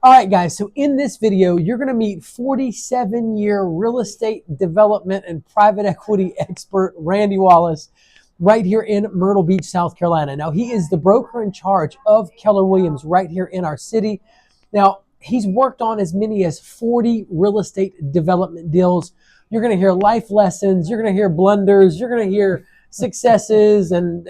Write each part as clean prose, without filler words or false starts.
All right, guys, so in this video, you're going to meet 47-year real estate development and private equity expert Randy Wallace right here in Myrtle Beach, South Carolina. Now, he is the broker in charge of Keller Williams right here in our city. Now, he's worked on as many as 40 real estate development deals. You're going to hear life lessons, you're going to hear blunders, you're going to hear successes and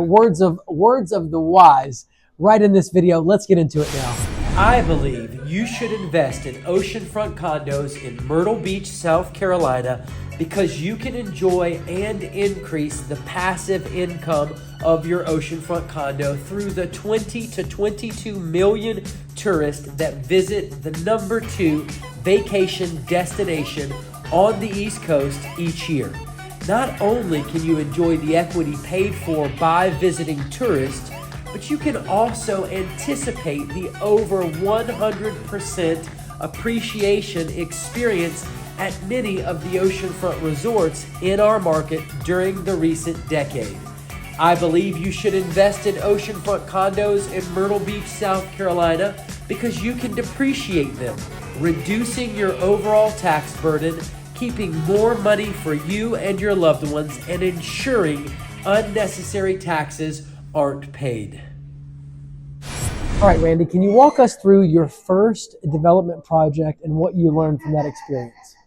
words of the wise right in this video. Let's get into it now. I believe you should invest in oceanfront condos in Myrtle Beach, South Carolina, because you can enjoy and increase the passive income of your oceanfront condo through the 20 to 22 million tourists that visit the #2 vacation destination on the East Coast each year. Not only can you enjoy the equity paid for by visiting tourists, but you can also anticipate the over 100% appreciation experience at many of the oceanfront resorts in our market during the recent decade. I believe you should invest in oceanfront condos in Myrtle Beach, South Carolina, because you can depreciate them, reducing your overall tax burden, keeping more money for you and your loved ones, and ensuring unnecessary taxes aren't paid. All right, Randy, can you walk us through your first development project and what you learned from that experience?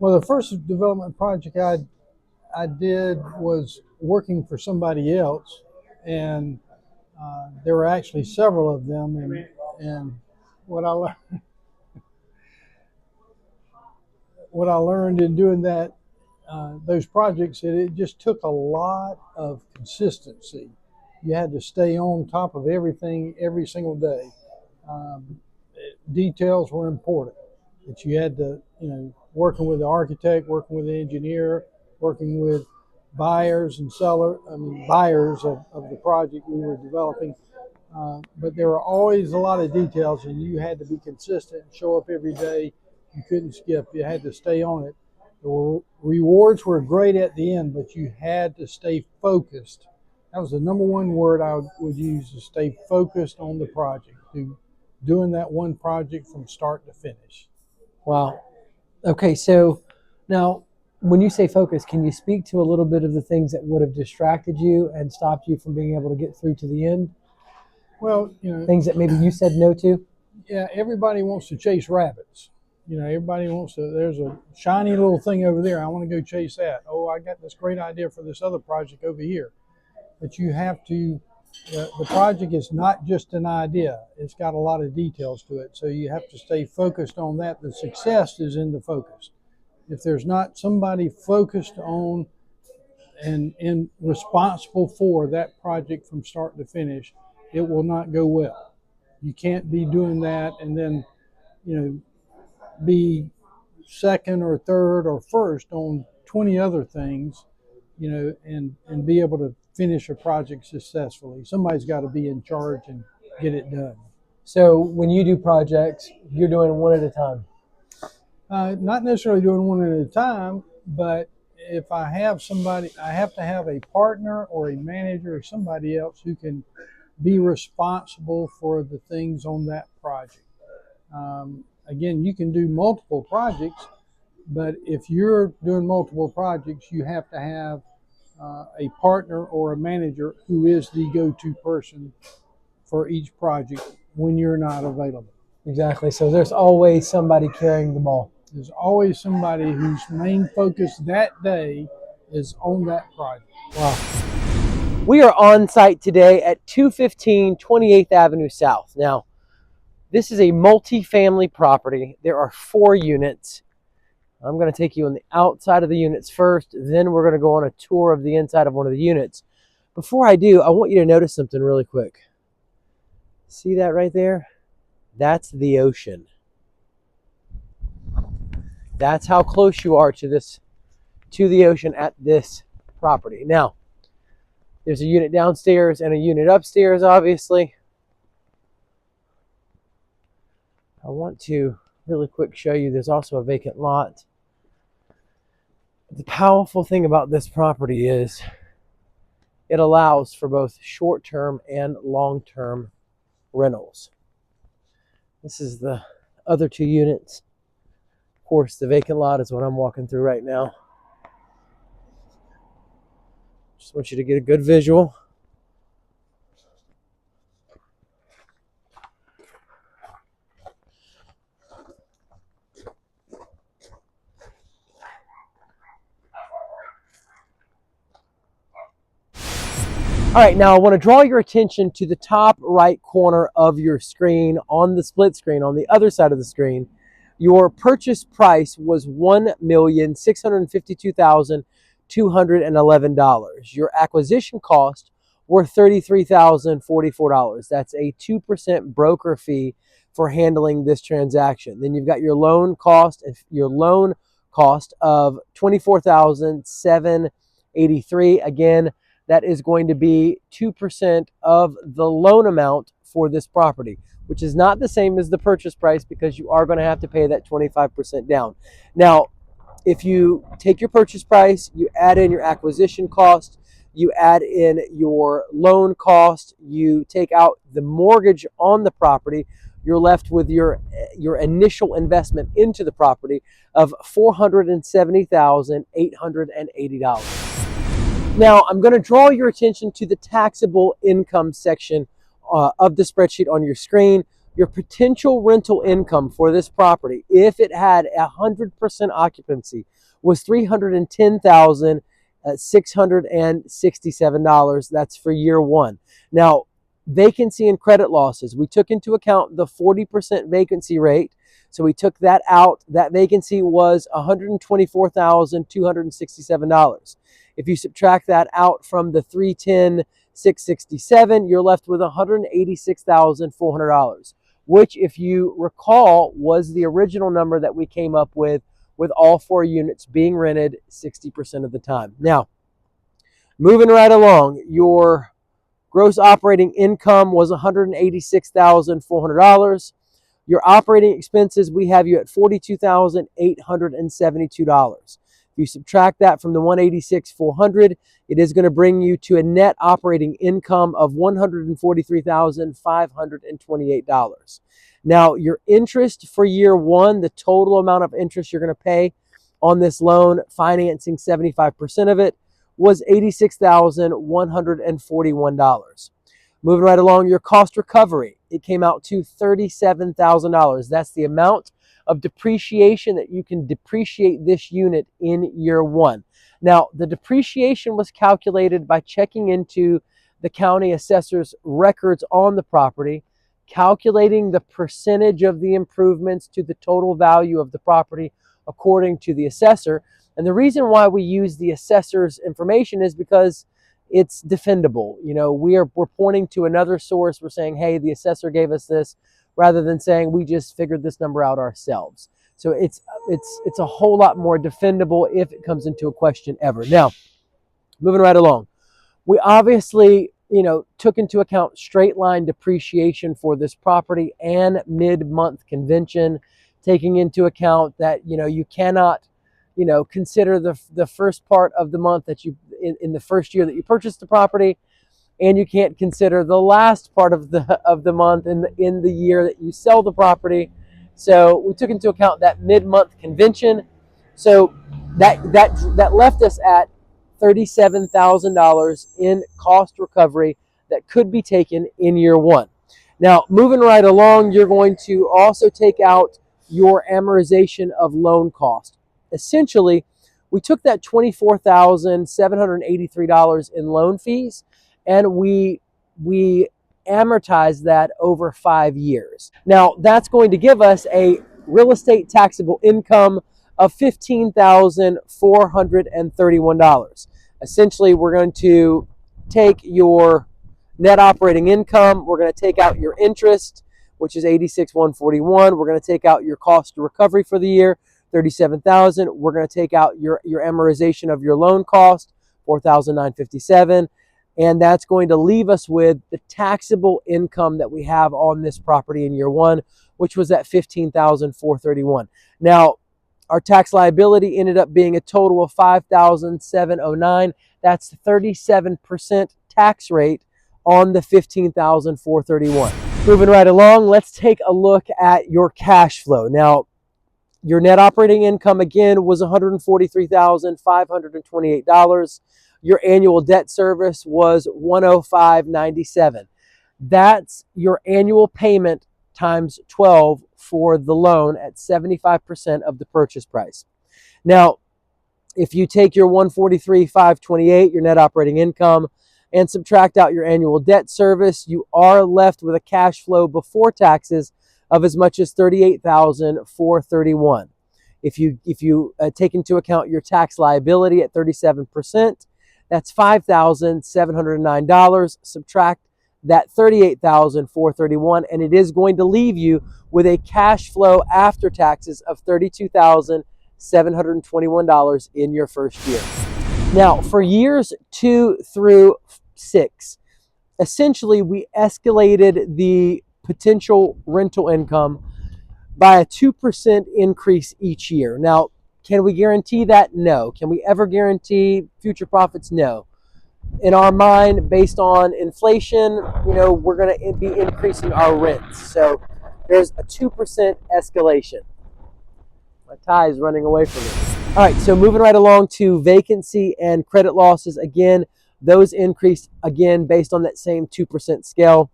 Well, the first development project I did was working for somebody else, and there were actually several of them. And what I learned in doing that those projects, it just took a lot of consistency. You had to stay on top of everything every single day. Details were important. That you had to, working with the architect, working with the engineer, working with buyers and buyers of the project we were developing. But there were always a lot of details, and you had to be consistent and show up every day. You couldn't skip. You had to stay on it. The rewards were great at the end, but you had to stay focused. That was the number one word I would use, to stay focused on the project, doing that one project from start to finish. Wow. Okay, so now when you say focus, can you speak to a little bit of the things that would have distracted you and stopped you from being able to get through to the end? Well, things that maybe you said no to? Yeah, everybody wants to chase rabbits. Everybody wants to, there's a shiny little thing over there, I want to go chase that. Oh, I got this great idea for this other project over here. But you have to, the project is not just an idea. It's got a lot of details to it. So you have to stay focused on that. The success is in the focus. If there's not somebody focused on and responsible for that project from start to finish, it will not go well. You can't be doing that and then, be second or third or first on 20 other things, and be able to finish a project successfully. Somebody's got to be in charge and get it done. So when you do projects, you're doing one at a time? Not necessarily doing one at a time, but if I have somebody, I have to have a partner or a manager or somebody else who can be responsible for the things on that project. Again, you can do multiple projects, but if you're doing multiple projects, you have to have a partner or a manager who is the go-to person for each project when you're not available. Exactly. So there's always somebody carrying the ball. There's always somebody whose main focus that day is on that project. Wow. We are on site today at 215 28th Avenue South. Now, this is a multifamily property. There are 4 units. I'm going to take you on the outside of the units first, then we're going to go on a tour of the inside of one of the units. Before I do, I want you to notice something really quick. See that right there? That's the ocean. That's how close you are to the ocean at this property. Now, there's a unit downstairs and a unit upstairs, obviously. I want to really quick show you there's also a vacant lot. The powerful thing about this property is it allows for both short-term and long-term rentals. This is the other 2 units. Of course, the vacant lot is what I'm walking through right now. Just want you to get a good visual. All right, now I want to draw your attention to the top right corner of your screen on the split screen. On the other side of the screen, your purchase price was $1,652,211. Your acquisition cost were $33,044. That's a 2% broker fee for handling this transaction. Then you've got your loan cost of $24,783. Again, that is going to be 2% of the loan amount for this property, which is not the same as the purchase price because you are going to have to pay that 25% down. Now, if you take your purchase price, you add in your acquisition cost, you add in your loan cost, you take out the mortgage on the property, you're left with your initial investment into the property of $470,880. Now, I'm going to draw your attention to the taxable income section of the spreadsheet on your screen. Your potential rental income for this property, if it had 100% occupancy, was $310,667. That's for year 1. Now, vacancy and credit losses, we took into account the 40% vacancy rate. So we took that out. That vacancy was $124,267. If you subtract that out from the $310,667, you're left with $186,400, which, if you recall, was the original number that we came up with all 4 units being rented 60% of the time. Now, moving right along, your gross operating income was $186,400. Your operating expenses, we have you at $42,872. If you subtract that from the $186,400, it is going to bring you to a net operating income of $143,528. Now, your interest for year 1, the total amount of interest you're going to pay on this loan, financing 75% of it, was $86,141. Moving right along, your cost recovery, it came out to $37,000. That's the amount of depreciation that you can depreciate this unit in year 1. Now, the depreciation was calculated by checking into the county assessor's records on the property, calculating the percentage of the improvements to the total value of the property according to the assessor. And the reason why we use the assessor's information is because it's defendable. You know, we're pointing to another source. We're saying, hey, the assessor gave us this, rather than saying we just figured this number out ourselves. So it's a whole lot more defendable if it comes into a question ever. Now, moving right along, we obviously, took into account straight line depreciation for this property and mid-month convention, taking into account that, you cannot, consider the first part of the month that you, in the first year that you purchased the property, and you can't consider the last part of the month in the year that you sell the property. So we took into account that mid-month convention. So that left us at $37,000 in cost recovery that could be taken in year 1. Now, moving right along, you're going to also take out your amortization of loan cost. Essentially, we took that $24,783 in loan fees, and we amortize that over 5 years. Now, that's going to give us a real estate taxable income of $15,431. Essentially, we're going to take your net operating income, we're going to take out your interest, which is $86,141. We're going to take out your cost of recovery for the year, $37,000. We're going to take out your amortization of your loan cost, $4,957. And that's going to leave us with the taxable income that we have on this property in year 1, which was at $15,431. Now, our tax liability ended up being a total of $5,709. That's 37% tax rate on the $15,431. Moving right along, let's take a look at your cash flow. Now, your net operating income again was $143,528. Your annual debt service was $105.97. That's your annual payment times 12 for the loan at 75% of the purchase price. Now, if you take your $143,528, your net operating income, and subtract out your annual debt service, you are left with a cash flow before taxes of as much as $38,431. If you take into account your tax liability at 37%, that's $5,709. Subtract that $38,431, and it is going to leave you with a cash flow after taxes of $32,721 in your first year. Now, for years 2 through 6, essentially we escalated the potential rental income by a 2% increase each year. Now, can we guarantee that? No. Can we ever guarantee future profits? No. In our mind, based on inflation, we're going to be increasing our rents. So there's a 2% escalation. My tie is running away from me. All right, so moving right along to vacancy and credit losses. Again, those increased again based on that same 2% scale.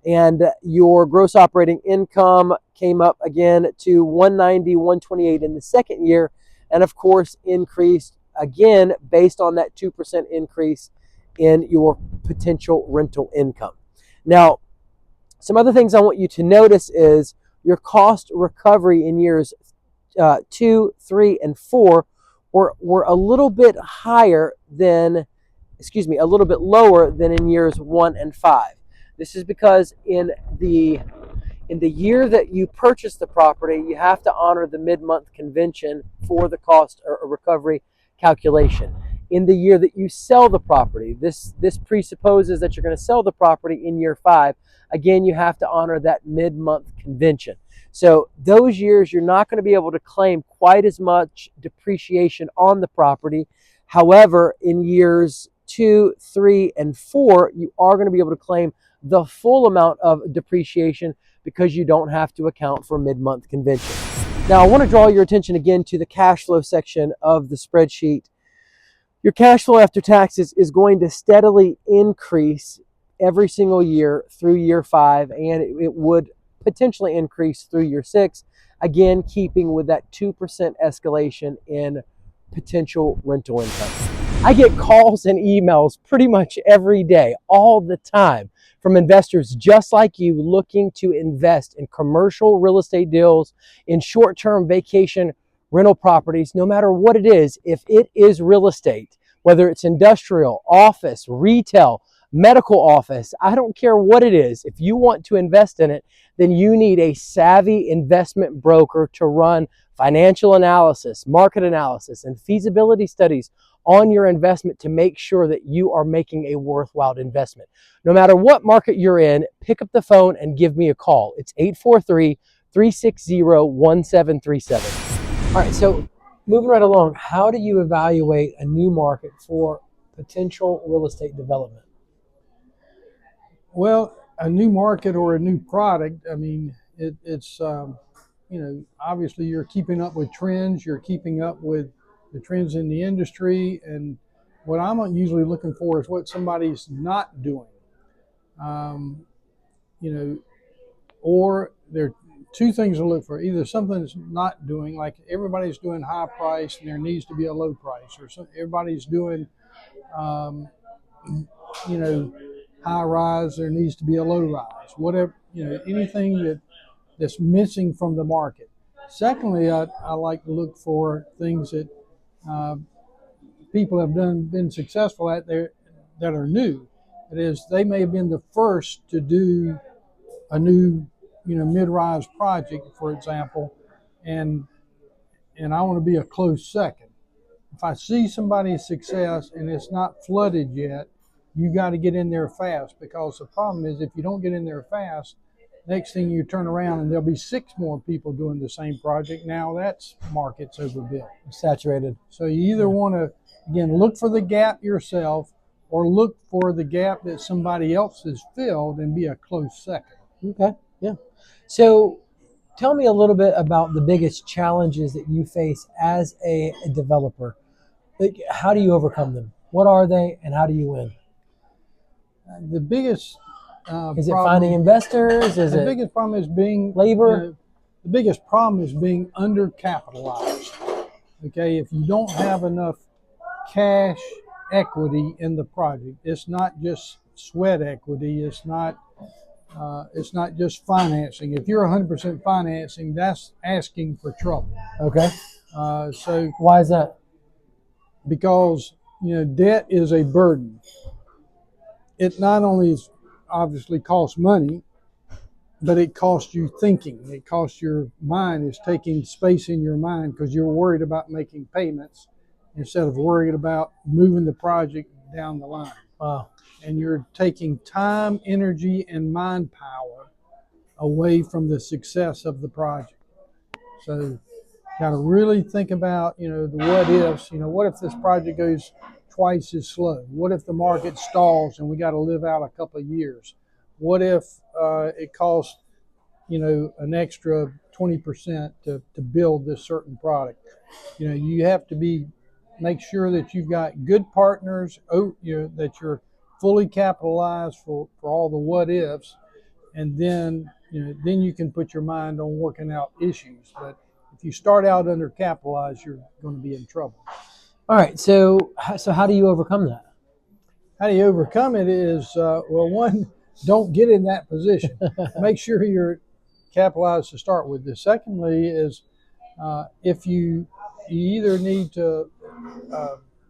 And your gross operating income came up again to $190,000, $128,000 in the second year, and of course increased again based on that 2% increase in your potential rental income. Now, some other things I want you to notice is your cost recovery in years 2, 3, and 4 were a little bit lower than in years 1 and 5. This is because in the year that you purchase the property, you have to honor the mid-month convention for the cost or recovery calculation. In the year that you sell the property, this presupposes that you're going to sell the property in year 5. Again, you have to honor that mid-month convention. So those years, you're not going to be able to claim quite as much depreciation on the property. However, in years 2, 3, and 4, you are going to be able to claim the full amount of depreciation because you don't have to account for mid-month convention. Now, I want to draw your attention again to the cash flow section of the spreadsheet. Your cash flow after taxes is going to steadily increase every single year through year 5, and it would potentially increase through year 6, again, keeping with that 2% escalation in potential rental income. I get calls and emails pretty much every day, all the time, from investors just like you looking to invest in commercial real estate deals, in short-term vacation rental properties, no matter what it is. If it is real estate, whether it's industrial, office, retail, medical office, I don't care what it is. If you want to invest in it, then you need a savvy investment broker to run financial analysis, market analysis, and feasibility studies on your investment to make sure that you are making a worthwhile investment. No matter what market you're in, pick up the phone and give me a call. It's 843-360-1737. All right, so moving right along, how do you evaluate a new market for potential real estate development? Well, a new market or a new product, I mean, it's obviously you're keeping up with trends, you're keeping up with the trends in the industry, and what I'm usually looking for is what somebody's not doing. Or there are two things to look for. Either something's not doing, like everybody's doing high price and there needs to be a low price, or everybody's doing, high rise, there needs to be a low rise. Whatever, anything that's missing from the market. Secondly, I like to look for things that people have been successful at there that are new. That is, they may have been the first to do a new, mid-rise project, for example, and I want to be a close second. If I see somebody's success and it's not flooded yet, you got to get in there fast, because the problem is if you don't get in there fast, next thing you turn around and there'll be 6 more people doing the same project. Now that's market's overbuilt. Saturated. So you either want to, again, look for the gap yourself or look for the gap that somebody else has filled and be a close second. Okay. Yeah. So tell me a little bit about the biggest challenges that you face as a developer. Like, how do you overcome them? What are they, and how do you win? The biggest Is it problem, finding investors? Is the it biggest problem is being labor? the biggest problem is being undercapitalized. Okay, if you don't have enough cash equity in the project, it's not just sweat equity. It's not just financing. If you're 100% financing, that's asking for trouble. Okay. So Why is that? because debt is a burden. It not only is obviously costs money, but it costs you thinking. It costs your mind. It's taking space in your mind because you're worried about making payments instead of worried about moving the project down the line. Wow. And you're taking time, energy, and mind power away from the success of the project. So got to really think about, the what ifs. What if this project goes twice as slow? What if the market stalls and we got to live out a couple of years? What if it costs, an extra 20% to build this certain product? You have to make sure that you've got good partners, that you're fully capitalized for all the what ifs, and then then you can put your mind on working out issues. But if you start out undercapitalized, you're going to be in trouble. All right. So how do you overcome that? How do you overcome it is, one, don't get in that position. Make sure you're capitalized to start with. The secondly is if you either need to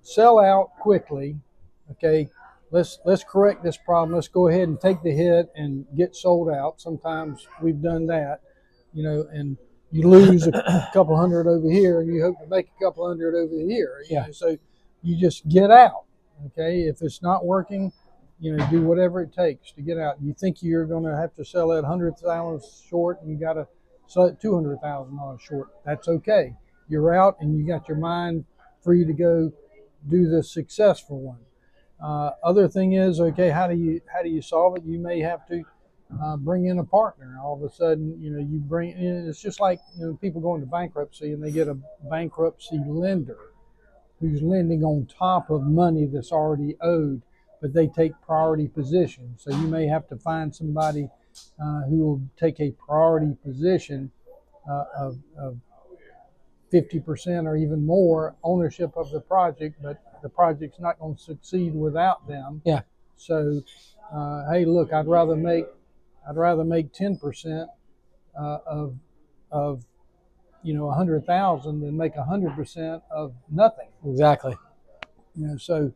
sell out quickly, okay, let's correct this problem. Let's go ahead and take the hit and get sold out. Sometimes we've done that, and you lose a couple hundred over here and you hope to make a couple hundred over here. So you just get out. Okay, if it's not working, do whatever it takes to get out. You think you're going to have to sell at $100,000 short and you got to sell it $200,000 short. That's okay. You're out and you got your mind free to go do the successful one. Other thing is, okay, how do you solve it? You may have to bring in a partner. All of a sudden, you bring in. It's just like people go into bankruptcy and they get a bankruptcy lender who's lending on top of money that's already owed, but they take priority position. So you may have to find somebody who will take a priority position of 50% or even more ownership of the project, but the project's not going to succeed without them. Yeah. So, hey, look, I'd rather make 10% of 100,000 than make 100% of nothing. Exactly. So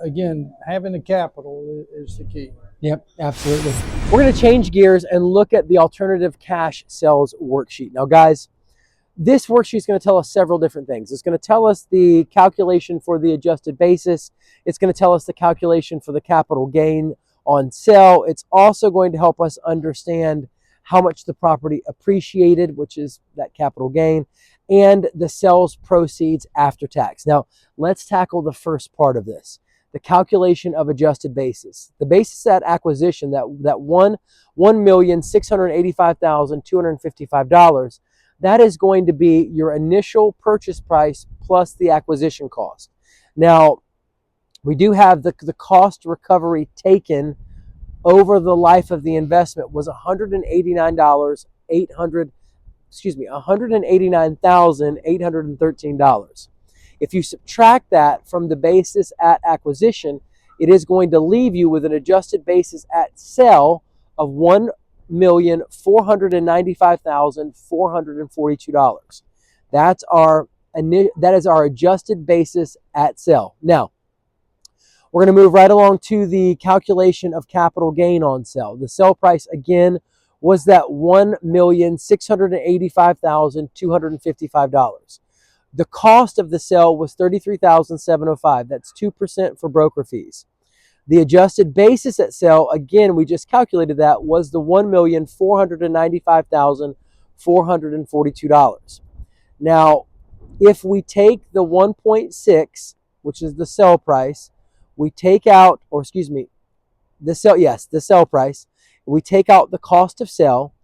again, having the capital is the key. Yep, absolutely. We're going to change gears and look at the alternative cash sales worksheet. Now, guys, this worksheet is going to tell us several different things. It's going to tell us the calculation for the adjusted basis. It's going to tell us the calculation for the capital gain on sale. It's also going to help us understand how much the property appreciated, which is that capital gain, and the sales proceeds after tax. Now, let's tackle the first part of this, the calculation of adjusted basis. The basis at acquisition, that $1,685,255, that is going to be your initial purchase price plus the acquisition cost. Now, we do have the cost recovery taken over the life of the investment was $189,813. If you subtract that from the basis at acquisition, it is going to leave you with an adjusted basis at sale of $1,495,442. That is our adjusted basis at sale. Now, we're going to move right along to the calculation of capital gain on sale. The sale price, again, was that $1,685,255. The cost of the sale was $33,705. That's 2% for broker fees. The adjusted basis at sale, again, we just calculated that, was the $1,495,442. Now, if we take the 1.6, which is the sale price, we take out, the sale price, We take out the cost of sale,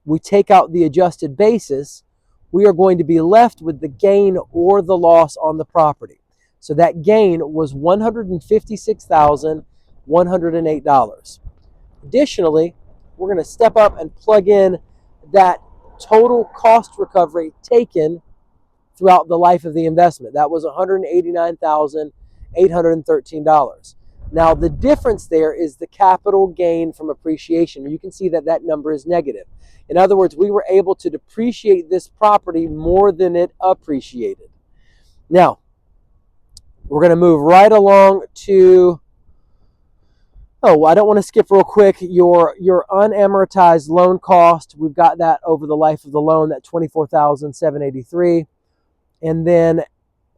we take out the adjusted basis, we are going to be left with the gain or the loss on the property. So that gain was $156,108. Additionally, we're going to step up and plug in that total cost recovery taken throughout the life of the investment. That was $189,813. Now, the difference there is the capital gain from appreciation. You can see that that number is negative. In other words, we were able to depreciate this property more than it appreciated. Now, we're going to move right along to, I don't want to skip real quick, your unamortized loan cost. We've got that over the life of the loan, that $24,783. And then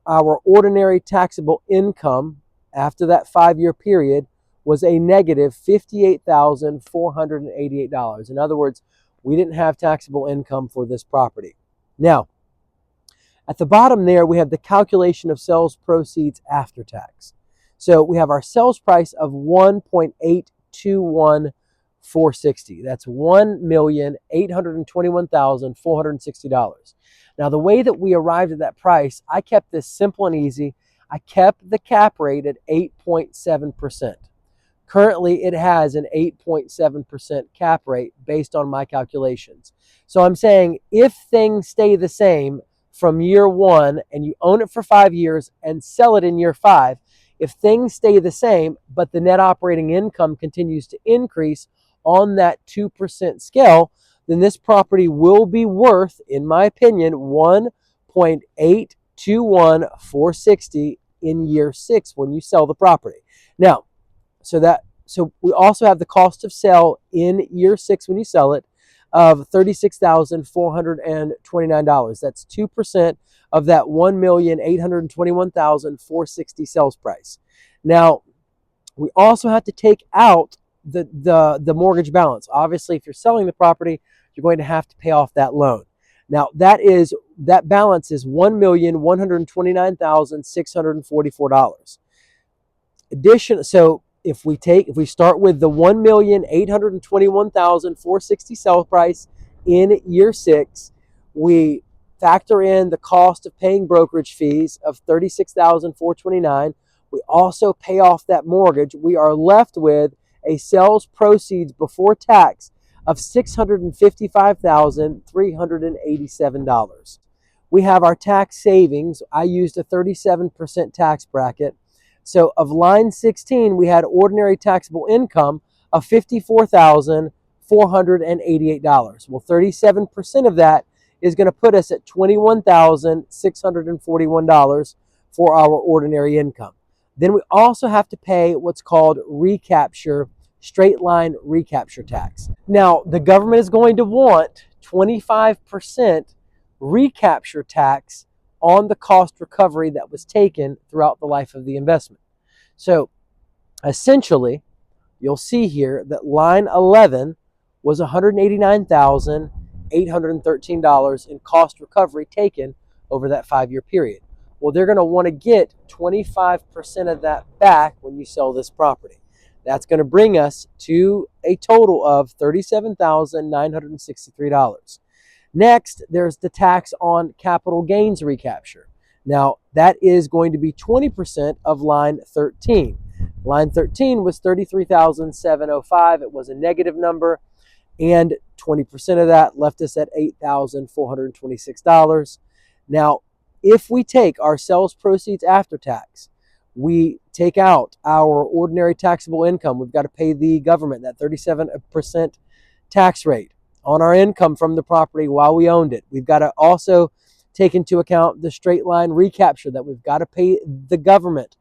our ordinary taxable income after that 5-year period was a negative $58,488. In other words, we didn't have taxable income for this property. Now, at the bottom there, we have the calculation of sales proceeds after tax. So we have our sales price of $1,821,460. That's $1,821,460. Now, the way that we arrived at that price, I kept this simple and easy. I kept the cap rate at 8.7%. Currently, it has an 8.7% cap rate based on my calculations. So I'm saying if things stay the same from year one and you own it for 5 years and sell it in year 5, if things stay the same, but the net operating income continues to increase on that 2% scale, then this property will be worth, in my opinion, $1,821,460 in year 6 when you sell the property. Now, so we also have the cost of sale in year 6 when you sell it of $36,429. That's 2% of that $1,821,460 sales price. Now, we also have to take out the mortgage balance. Obviously, if you're selling the property, you're going to have to pay off that loan. Now, that balance is $1,129,644. So if we start with the $1,821,460 sale price in year 6, we factor in the cost of paying brokerage fees of $36,429. We also pay off that mortgage. We are left with a sales proceeds before tax of $655,387. We have our tax savings. I used a 37% tax bracket. So of line 16, we had ordinary taxable income of $54,488. Well, 37% of that is going to put us at $21,641 for our ordinary income. Then we also have to pay what's called recapture, straight line recapture tax. Now, the government is going to want 25% recapture tax on the cost recovery that was taken throughout the life of the investment. So essentially, you'll see here that line 11 was $189,813 in cost recovery taken over that 5-year period. Well, they're going to want to get 25% of that back when you sell this property. That's going to bring us to a total of $37,963. Next, there's the tax on capital gains recapture. Now, that is going to be 20% of line 13. Line 13 was $33,705. It was a negative number, and 20% of that left us at $8,426. Now, if we take our sales proceeds after tax, we take out our ordinary taxable income, we've got to pay the government that 37% tax rate on our income from the property while we owned it. We've got to also take into account the straight line recapture that we've got to pay the government,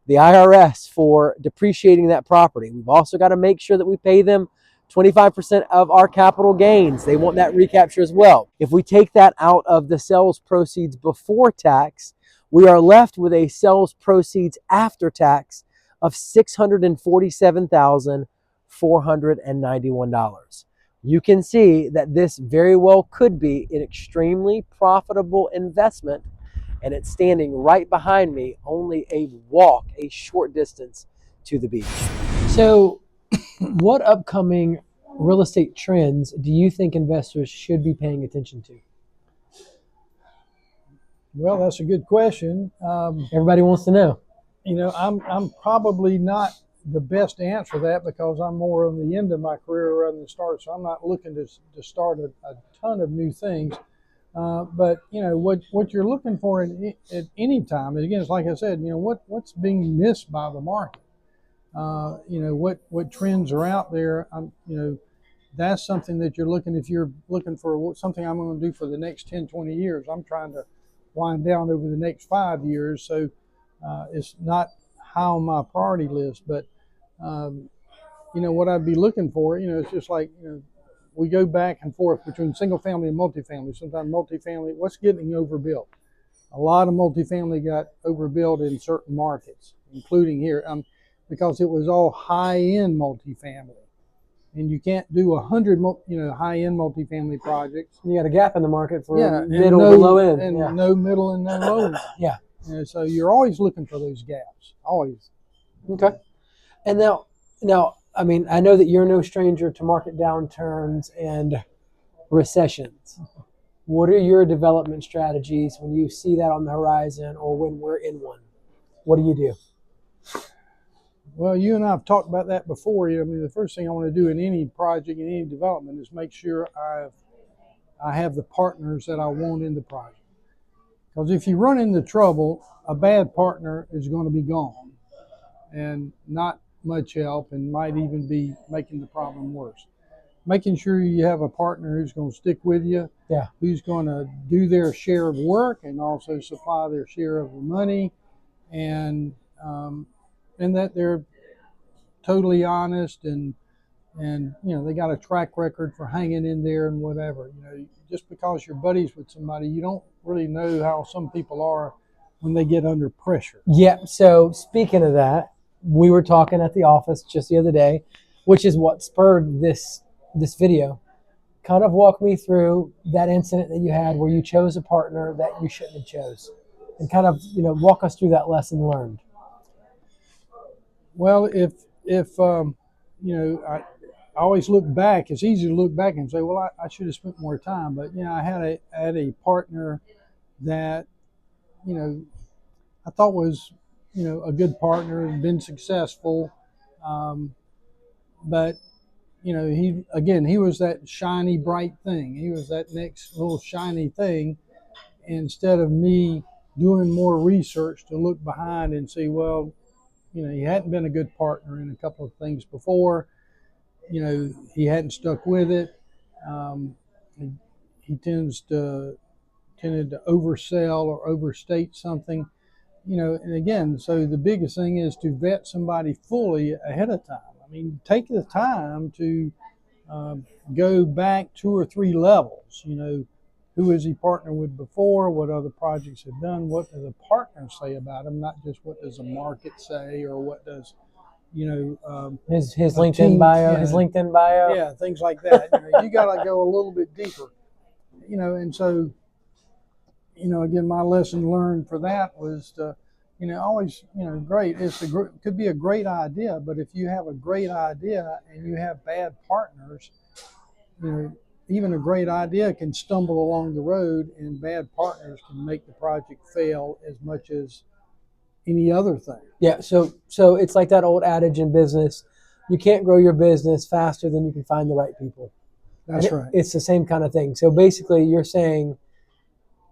the IRS, for depreciating that property. We've also got to make sure that we pay them 25% of our capital gains. They want that recapture as well. If we take that out of the sales proceeds before tax, we are left with a sales proceeds after tax of $647,491. You can see that this very well could be an extremely profitable investment, and it's standing right behind me, only a short distance to the beach. So, what upcoming real estate trends do you think investors should be paying attention to? Well, that's a good question. Everybody wants to know. I'm probably not the best to answer that because I'm more on the end of my career rather than the start. So I'm not looking to start a ton of new things. But what you're looking for at any time, and again, it's like I said, what's being missed by the market. What trends are out there. That's something that you're looking. If you're looking for something I'm going to do for the next 10, 20 years, I'm trying to wind down over the next 5 years. So it's not high on my priority list, but what I'd be looking for, it's just like, we go back and forth between single family and multifamily. Sometimes multifamily, what's getting overbuilt? A lot of multifamily got overbuilt in certain markets, including here, because it was all high-end multifamily. And you can't do 100, high-end multifamily projects. You got a gap in the market for middle to low end. And no middle and no low end. Yeah. So you're always looking for those gaps, always. Okay. And now, I mean, I know that you're no stranger to market downturns and recessions. What are your development strategies when you see that on the horizon or when we're in one? What do you do? Well, you and I have talked about that before. The first thing I want to do in any project, in any development, is make sure I have the partners that I want in the project. Because if you run into trouble, a bad partner is going to be gone and not much help, and might even be making the problem worse. Making sure you have a partner who's going to stick with you, who's going to do their share of work and also supply their share of the money, and that they're totally honest and they got a track record for hanging in there and whatever. Just because you're buddies with somebody, you don't really know how some people are when they get under pressure. Yeah. So speaking of that, we were talking at the office just the other day, which is what spurred this video. Kind of walk me through that incident that you had where you chose a partner that you shouldn't have chose, and kind of walk us through that lesson learned. Well, if I always look back. It's easy to look back and say, well, I should have spent more time. But I had a partner that I thought was a good partner, and been successful, but he was that shiny bright thing. He was that next little shiny thing. Instead of me doing more research to look behind and see, well, he hadn't been a good partner in a couple of things before. He hadn't stuck with it. He tended to oversell or overstate something. And again, so the biggest thing is to vet somebody fully ahead of time. Take the time to go back 2 or 3 levels. Who has he partnered with before? What other projects have done? What do the partners say about him? Not just what does the market say or what does his LinkedIn bio, his LinkedIn bio. Yeah, things like that. You got to go a little bit deeper. And so, again, my lesson learned for that was to, always, great. Could be a great idea, but if you have a great idea and you have bad partners, even a great idea can stumble along the road, and bad partners can make the project fail as much as any other thing. Yeah, so it's like that old adage in business: you can't grow your business faster than you can find the right people. That's right. It's the same kind of thing. So basically, you're saying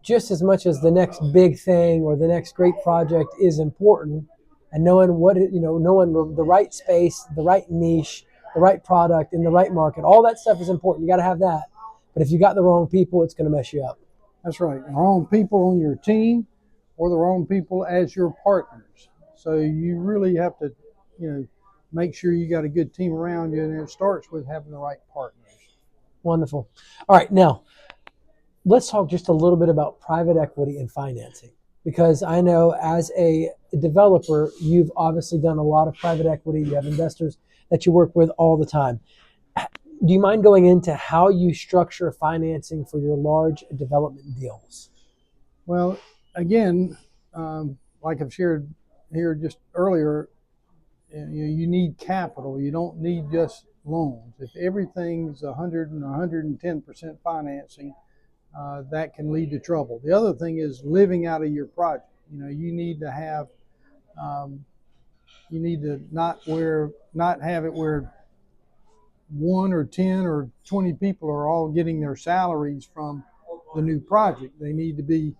just as much as the next big thing or the next great project is important, and knowing knowing the right space, the right niche, the right product in the right market, all that stuff is important. You got to have that. But if you got the wrong people, it's going to mess you up. That's right. The wrong people on your team or the wrong people as your partners. So you really have to, make sure you got a good team around you, and it starts with having the right partners. Wonderful. All right, now let's talk just a little bit about private equity and financing, because I know as a developer, you've obviously done a lot of private equity. You have investors that you work with all the time. Do you mind going into how you structure financing for your large development deals? Well, again, like I've shared here just earlier, you need capital. You don't need just loans. If everything's 100 and 110% financing, that can lead to trouble. The other thing is living out of your project. You need to have, you need to not have it where 1 or 10 or 20 people are all getting their salaries from the new project. They need to be,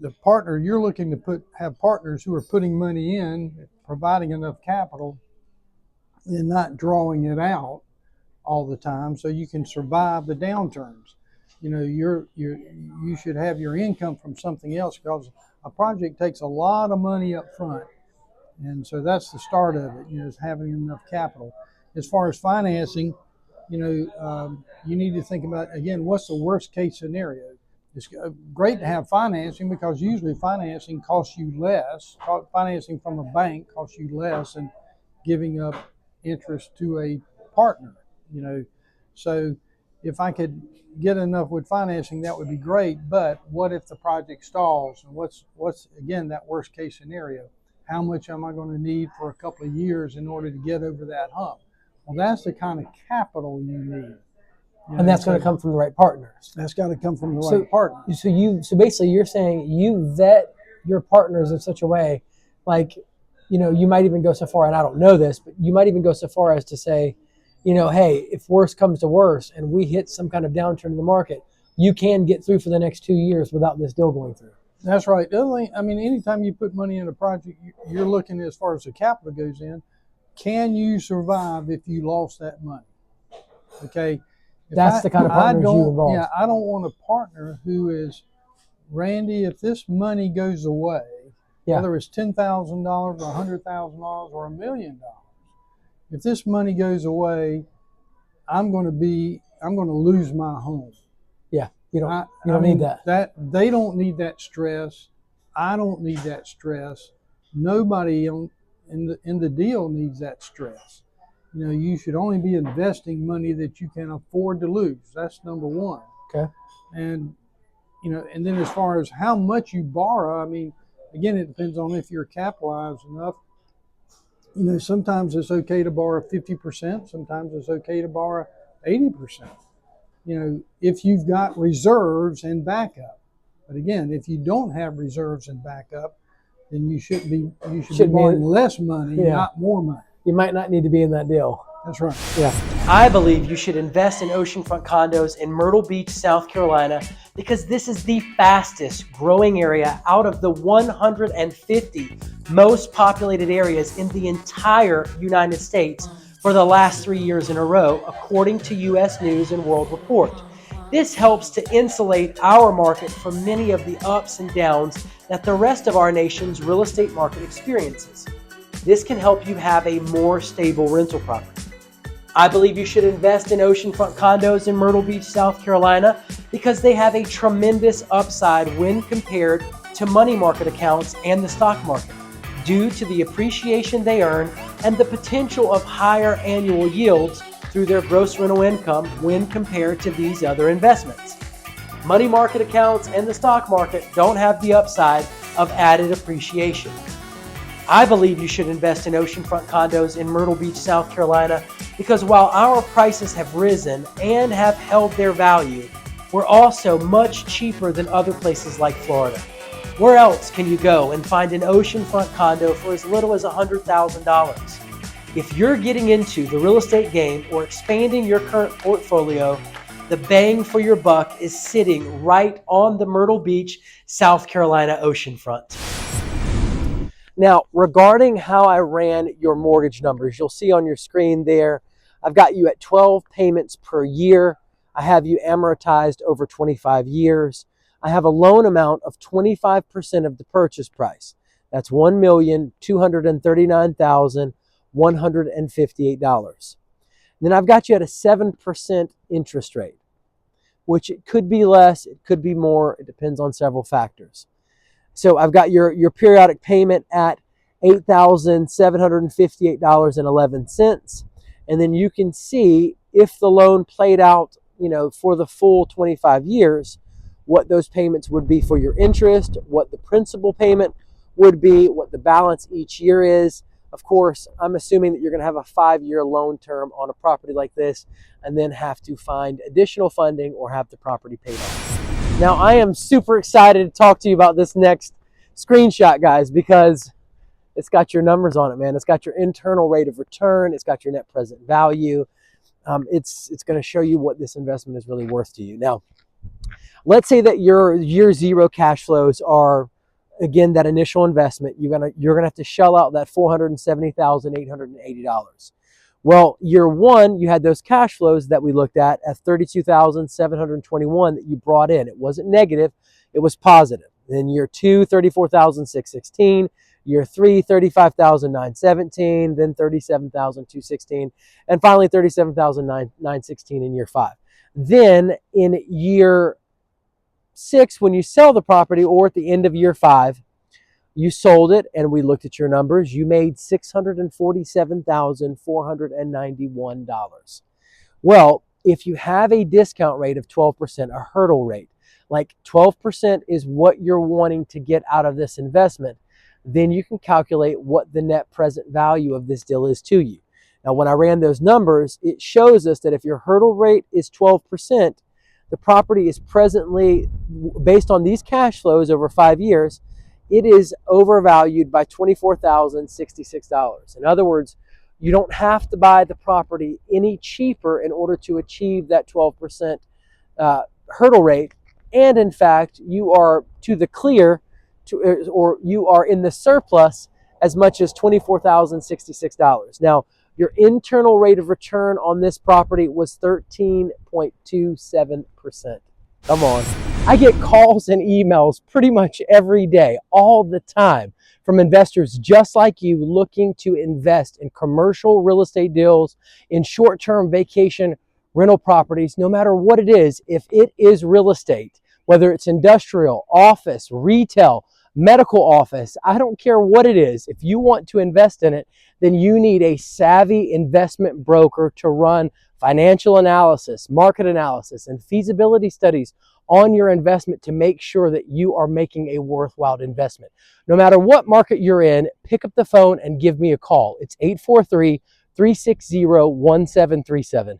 the partner you're looking to have partners who are putting money in, providing enough capital, and not drawing it out all the time, so you can survive the downturns. You should have your income from something else, because a project takes a lot of money up front, and so that's the start of it. Is having enough capital. As far as financing, you need to think about, again, what's the worst case scenario. It's great to have financing, because usually financing costs you less. Financing from a bank costs you less than giving up interest to a partner. So if I could get enough with financing, that would be great. But what if the project stalls? And what's again that worst case scenario? How much am I going to need for a couple of years in order to get over that hump? Well, that's the kind of capital you need. And that's going to come from the right partners. That's got to come from the right partners. So basically you're saying you vet your partners in such a way, like, you might even go so far, and I don't know this, but you might even go so far as to say, hey, if worse comes to worse and we hit some kind of downturn in the market, you can get through for the next 2 years without this deal going through. That's right. The other thing, anytime you put money in a project, you're looking as far as the capital goes in. Can you survive if you lost that money? Okay. That's the kind of partners you involve. Yeah, I don't want a partner who is, Randy, if this money goes away, whether it's $10,000 or $100,000 or $1 million, if this money goes away, I'm going to lose my home. Yeah, you don't need that. They don't need that stress. I don't need that stress. Nobody in the deal needs that stress. You should only be investing money that you can afford to lose. That's number one. Okay. And and then as far as how much you borrow, again, it depends on if you're capitalized enough. Sometimes it's okay to borrow 50%. Sometimes it's okay to borrow 80%. If you've got reserves and backup. But again, if you don't have reserves and backup, then you should be borrowing less money, not more money. You might not need to be in that deal. That's right. Yeah. I believe you should invest in oceanfront condos in Myrtle Beach, South Carolina, because this is the fastest growing area out of the 150 most populated areas in the entire United States for the last 3 years in a row, according to U.S. News and World Report. This helps to insulate our market from many of the ups and downs that the rest of our nation's real estate market experiences. This can help you have a more stable rental property. I believe you should invest in oceanfront condos in Myrtle Beach, South Carolina, because they have a tremendous upside when compared to money market accounts and the stock market, due to the appreciation they earn and the potential of higher annual yields through their gross rental income when compared to these other investments. Money market accounts and the stock market don't have the upside of added appreciation. I believe you should invest in oceanfront condos in Myrtle Beach, South Carolina, because while our prices have risen and have held their value, we're also much cheaper than other places like Florida. Where else can you go and find an oceanfront condo for as little as $100,000? If you're getting into the real estate game or expanding your current portfolio, the bang for your buck is sitting right on the Myrtle Beach, South Carolina oceanfront. Now, regarding how I ran your mortgage numbers, you'll see on your screen there, I've got you at 12 payments per year. I have you amortized over 25 years. I have a loan amount of 25% of the purchase price. That's $1,239,158. Then I've got you at a 7% interest rate, which it could be less, it could be more, it depends on several factors. So I've got your periodic payment at $8,758.11. And then you can see if the loan played out, for the full 25 years, what those payments would be for your interest, what the principal payment would be, what the balance each year is. Of course, I'm assuming that you're going to have a 5-year loan term on a property like this and then have to find additional funding or have the property paid off. Now, I am super excited to talk to you about this next screenshot, guys, because it's got your numbers on it, man. It's got your internal rate of return. It's got your net present value. It's going to show you what this investment is really worth to you. Now, let's say that your year zero cash flows are, again, that initial investment. You're gonna have to shell out that $470,880. Well, year one, you had those cash flows that we looked at $32,721 that you brought in. It wasn't negative, it was positive. Then year two, $34,616. Year three, $35,917. Then $37,216, and finally $37,916 in year five. Then in year 6, when you sell the property, or at the end of year 5, you sold it, and we looked at your numbers, you made $647,491. Well, if you have a discount rate of 12%, a hurdle rate, like 12% is what you're wanting to get out of this investment, then you can calculate what the net present value of this deal is to you. Now, when I ran those numbers, it shows us that if your hurdle rate is 12%, the property is presently, based on these cash flows over 5 years, it is overvalued by $24,066. In other words, you don't have to buy the property any cheaper in order to achieve that 12% hurdle rate. And in fact, you are to the clear, or you are in the surplus as much as $24,066. Now, your internal rate of return on this property was 13.27%. Come on. I get calls and emails pretty much every day, all the time, from investors just like you looking to invest in commercial real estate deals, in short-term vacation rental properties. No matter what it is, if it is real estate, whether it's industrial, office, retail, medical office, I don't care what it is. If you want to invest in it, then you need a savvy investment broker to run financial analysis, market analysis, and feasibility studies on your investment to make sure that you are making a worthwhile investment. No matter what market you're in, pick up the phone and give me a call. It's 843-360-1737.